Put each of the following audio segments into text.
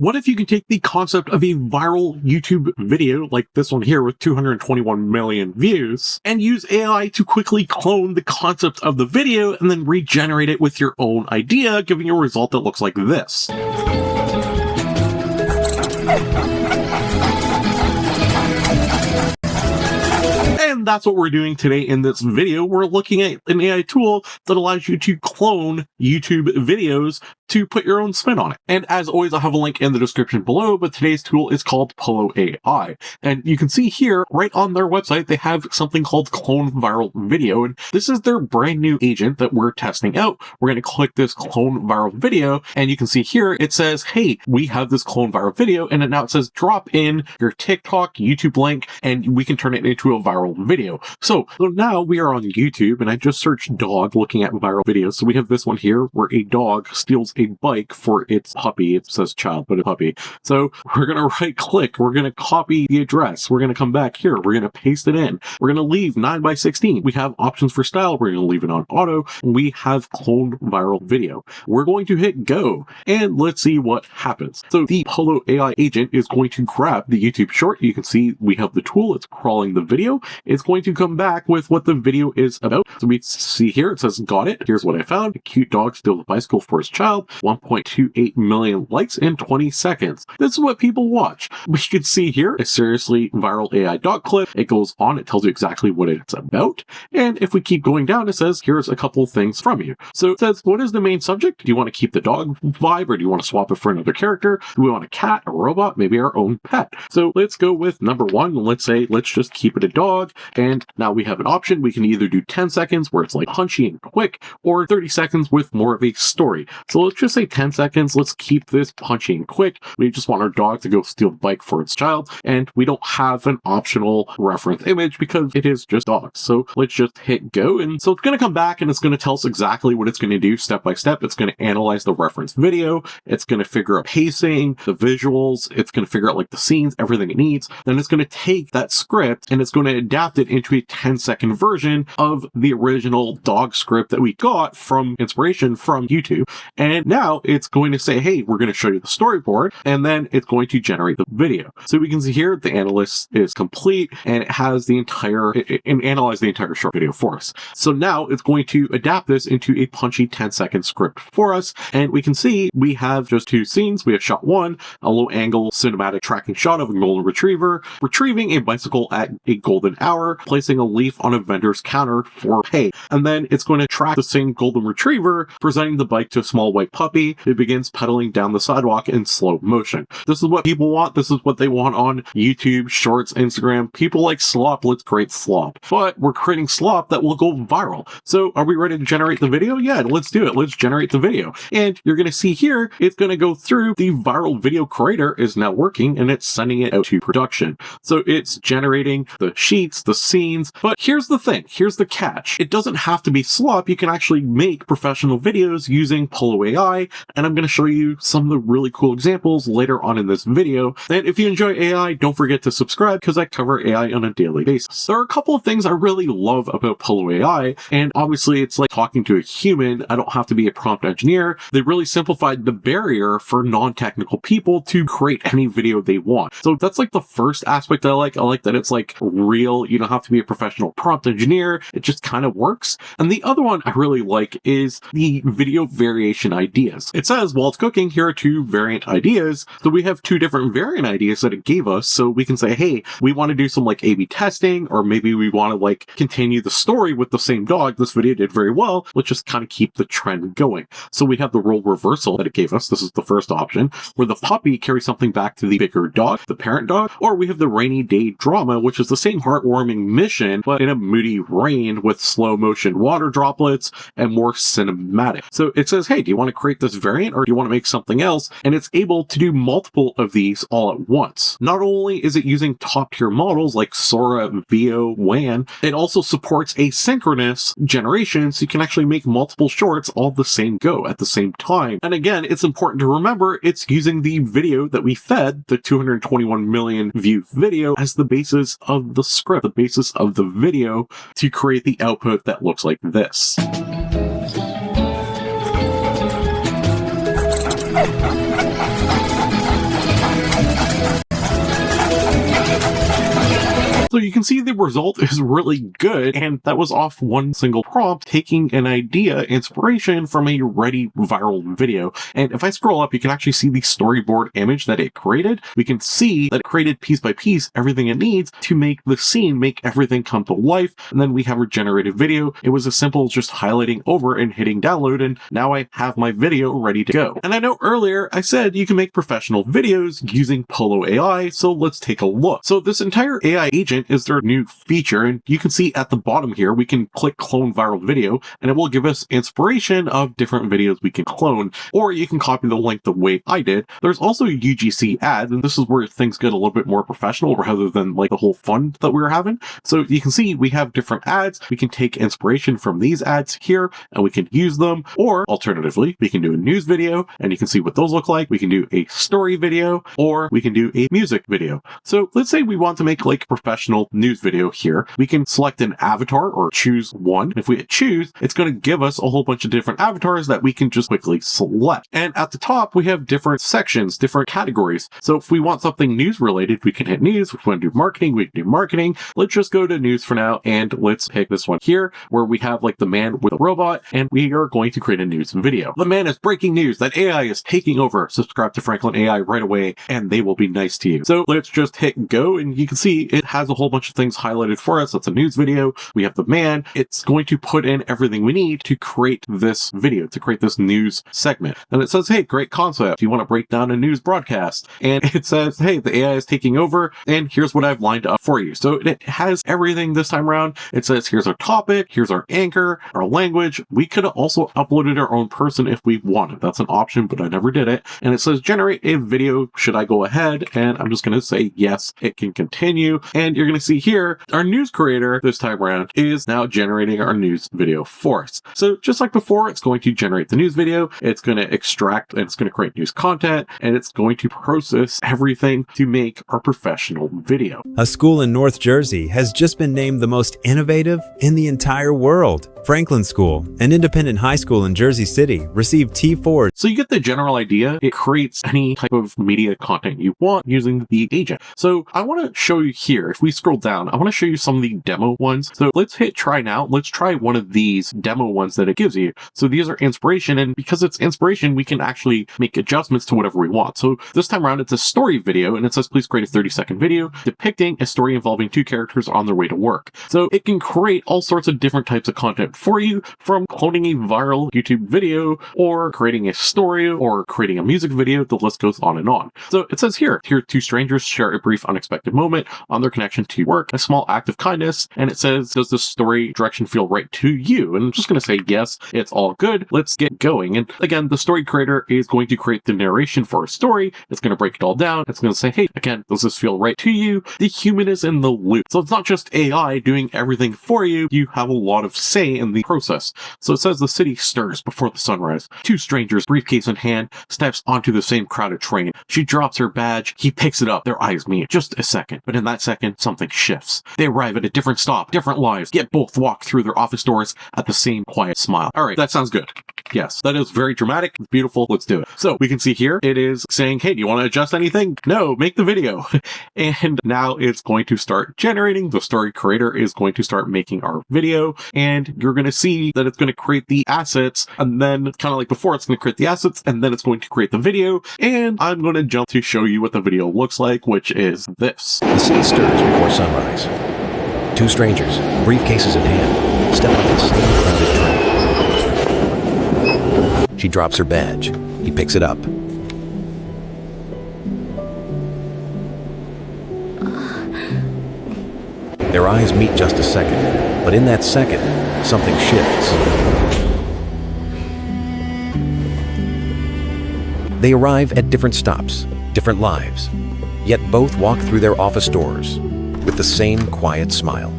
What if you can take the concept of a viral YouTube video like this one here with 221 million views and use AI to quickly clone the concept of the video and then regenerate it with your own idea, giving you a result that looks like this. And that's what we're doing today in this video. We're looking at an AI tool that allows you to clone YouTube videos to put your own spin on it. And as always, I have a link in the description below, but today's tool is called Pollo AI. And you can see here, right on their website, they have something called Clone Viral Video. And this is their brand new agent that we're testing out. We're going to click this Clone Viral Video, and you can see here, it says, hey, we have this Clone Viral Video, and now it says drop in your TikTok, YouTube link, and we can turn it into a viral video. So now we are on YouTube, and I just searched dog looking at viral videos. So we have this one here where a dog steals a bike for its puppy. It says child, but a puppy. So we're going to right click. We're going to copy the address. We're going to come back here. We're going to paste it in. We're going to leave 9:16. We have options for style. We're going to leave it on auto. We have clone viral video. We're going to hit go, and let's see what happens. So the Pollo AI agent is going to grab the YouTube short. You can see we have the tool. It's crawling the video. It's going to come back with what the video is about. So we see here, it says, got it. Here's what I found. A cute dog steals a bicycle for his child. 1.28 million likes in 20 seconds. This is what people watch. We can see here a seriously viral AI dog clip. It goes on. It tells you exactly what it's about. And if we keep going down, it says, here's a couple of things from you. So it says, what is the main subject? Do you want to keep the dog vibe, or do you want to swap it for another character? Do we want a cat, a robot, maybe our own pet? So let's go with number one. Let's say, let's just keep it a dog. And now we have an option. We can either do 10 seconds where it's like punchy and quick, or 30 seconds with more of a story. So let's just say 10 seconds. Let's keep this punchy and quick. We just want our dog to go steal a bike for its child, and we don't have an optional reference image because it is just dogs. So let's just hit go. And so it's going to come back and it's going to tell us exactly what it's going to do step by step. It's going to analyze the reference video. It's going to figure out pacing, the visuals. It's going to figure out like the scenes, everything it needs. Then it's going to take that script and it's going to adapt it into a 10-second version of the original dog script that we got from inspiration from YouTube. And now it's going to say, hey, we're going to show you the storyboard, and then it's going to generate the video. So we can see here the analyst is complete, and it has the entire, and analyze the entire short video for us. So now it's going to adapt this into a punchy 10-second script for us. And we can see we have just two scenes. We have shot one, a low angle cinematic tracking shot of a golden retriever retrieving a bicycle at a golden hour, placing a leaf on a vendor's counter for pay. And then it's going to track the same golden retriever presenting the bike to a small white puppy. It begins pedaling down the sidewalk in slow motion. This is what people want. This is what they want on YouTube, Shorts, Instagram. People like slop. Let's create slop. But we're creating slop that will go viral. So are we ready to generate the video? Yeah, let's do it. Let's generate the video. And you're going to see here, it's going to go through the viral video creator is now working, and it's sending it out to production. So it's generating the sheets, the scenes. But here's the thing. Here's the catch. It doesn't have to be slop. You can actually make professional videos using Pollo AI, and I'm going to show you some of the really cool examples later on in this video. And if you enjoy AI, don't forget to subscribe because I cover AI on a daily basis. There are a couple of things I really love about Pollo AI, and obviously it's like talking to a human. I don't have to be a prompt engineer. They really simplified the barrier for non-technical people to create any video they want. So that's like the first aspect I like. I like that it's like real. You don't have to be a professional prompt engineer. It just kind of works. And the other one I really like is the video variation ideas. It says, while it's cooking, here are two variant ideas. So we have two different variant ideas that it gave us. So we can say, hey, we want to do some like A/B testing, or maybe we want to like continue the story with the same dog. This video did very well. Let's just kind of keep the trend going. So we have the role reversal that it gave us. This is the first option, where the puppy carries something back to the bigger dog, the parent dog, or we have the rainy day drama, which is the same heartwarming mission, but in a moody rain with slow motion water droplets and more cinematic. So it says, hey, do you want to create this variant, or do you want to make something else? And it's able to do multiple of these all at once. Not only is it using top tier models like Sora, Veo, Wan, it also supports asynchronous generation, so you can actually make multiple shorts all the same go at the same time. And again, it's important to remember it's using the video that we fed, the 221 million view video, as the basis of the script, the basis of the video, to create the output that looks like this. you can see the result is really good, and that was off one single prompt, taking an idea, inspiration from a ready viral video. And if I scroll up, you can actually see the storyboard image that it created. We can see that it created piece by piece everything it needs to make the scene, make everything come to life. And then we have our generated video. It was as simple as just highlighting over and hitting download, and now I have my video ready to go. And I know earlier I said you can make professional videos using Pollo AI, so let's take a look. So this entire AI agent is their new feature, and you can see at the bottom here, we can click clone viral video, and it will give us inspiration of different videos we can clone, or you can copy the link the way I did. There's also UGC ads, and this is where things get a little bit more professional rather than like the whole fun that we were having. So you can see we have different ads. We can take inspiration from these ads here and we can use them, or alternatively, we can do a news video and you can see what those look like. We can do a story video, or we can do a music video. So let's say we want to make like a professional news video here. We can select an avatar or choose one. If we hit choose, it's going to give us a whole bunch of different avatars that we can just quickly select. And at the top, we have different sections, different categories. So if we want something news related, we can hit news. If we want to do marketing, we can do marketing. Let's just go to news for now, and let's pick this one here where we have like the man with a robot, and we are going to create a news video. The man is breaking news that AI is taking over. Subscribe to Franklin AI right away and they will be nice to you. So let's just hit go, and you can see it has a whole bunch of things highlighted for us. That's a news video. We have the man. It's going to put in everything we need to create this video, to create this news segment. And it says, hey, great concept. You want to break down a news broadcast? And it says, hey, the AI is taking over, and here's what I've lined up for you. So it has everything this time around. It says, here's our topic, here's our anchor, our language. We could have also uploaded our own person if we wanted. That's an option, but I never did it. And it says, generate a video. Should I go ahead? And I'm just going to say, yes, it can continue. And you're going to see here, our news creator this time around is now generating our news video for us. So just like before, it's going to generate the news video. It's going to extract and it's going to create news content, and it's going to process everything to make our professional video. A school in North Jersey has just been named the most innovative in the entire world. Franklin School, an independent high school in Jersey City, received T4. So you get the general idea. It creates any type of media content you want using the agent. So I want to show you here, if we scroll down, I want to show you some of the demo ones. So let's hit try now. Let's try one of these demo ones that it gives you. So these are inspiration, and because it's inspiration, we can actually make adjustments to whatever we want. So this time around, it's a story video, and it says, please create a 30-second video depicting a story involving two characters on their way to work. So it can create all sorts of different types of content for you, from cloning a viral YouTube video, or creating a story, or creating a music video. The list goes on and on. So it says here two strangers share a brief unexpected moment on their connection to work, a small act of kindness, and it says, does the story direction feel right to you? And I'm just going to say, yes, it's all good. Let's get going. And again, the story creator is going to create the narration for a story. It's going to break it all down. It's going to say, hey, again, does this feel right to you? The human is in the loop. So it's not just AI doing everything for you. You have a lot of say in the process. So it says the city stirs before the sunrise. Two strangers, briefcase in hand, steps onto the same crowded train. She drops her badge. He picks it up. Their eyes meet. Just a second. But in that second, something shifts. They arrive at a different stop, different lives, yet both walk through their office doors at the same quiet smile. All right, that sounds good. Yes, that is very dramatic. It's beautiful. Let's do it. So we can see here, it is saying, hey, do you want to adjust anything? No, make the video. And now it's going to start generating. The story creator is going to start making our video, and you're going to see that it's going to create the assets, and then kind of like before, it's going to create the assets, and then it's going to create the video. And I'm going to jump to show you what the video looks like, which is this. The city stirs before sunrise. Two strangers, briefcases in hand, step off the same crowded train. She drops her badge. He picks it up. Their eyes meet just a second, but in that second, something shifts. They arrive at different stops, different lives, yet both walk through their office doors with the same quiet smile.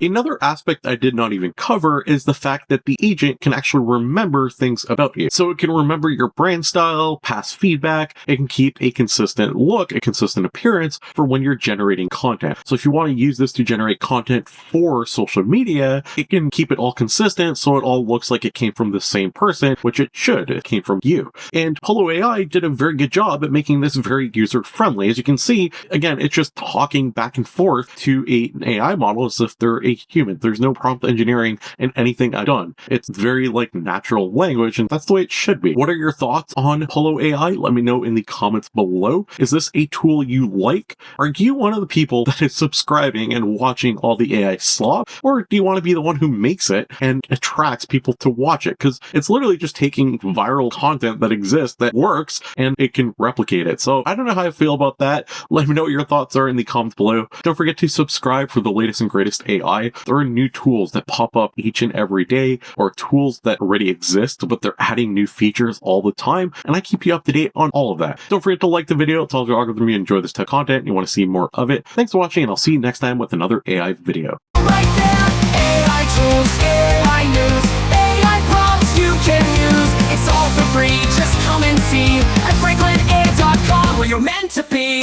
Another aspect I did not even cover is the fact that the agent can actually remember things about you. So it can remember your brand style, past feedback, it can keep a consistent look, a consistent appearance for when you're generating content. So if you want to use this to generate content for social media, it can keep it all consistent so it all looks like it came from the same person, which it should. It came from you. And Pollo AI did a very good job at making this very user-friendly. As you can see, again, it's just talking back and forth to an AI model as if they're a human. There's no prompt engineering in anything I've done. It's very like natural language, and that's the way it should be. What are your thoughts on Pollo AI? Let me know in the comments below. Is this a tool you like? Are you one of the people that is subscribing and watching all the AI slop? Or do you want to be the one who makes it and attracts people to watch it? Because it's literally just taking viral content that exists, that works, and it can replicate it. So I don't know how I feel about that. Let me know what your thoughts are in the comments below. Don't forget to subscribe for the latest and greatest AI. There are new tools that pop up each and every day, or tools that already exist, but they're adding new features all the time, and I keep you up to date on all of that. Don't forget to like the video. It tells your algorithm you enjoy this type of content and you want to see more of it. Thanks for watching, and I'll see you next time with another AI video. Right there, AI tools, AI news, AI prompts you can use. It's all for free, just come and see at FranklinAI.com where you're meant to be.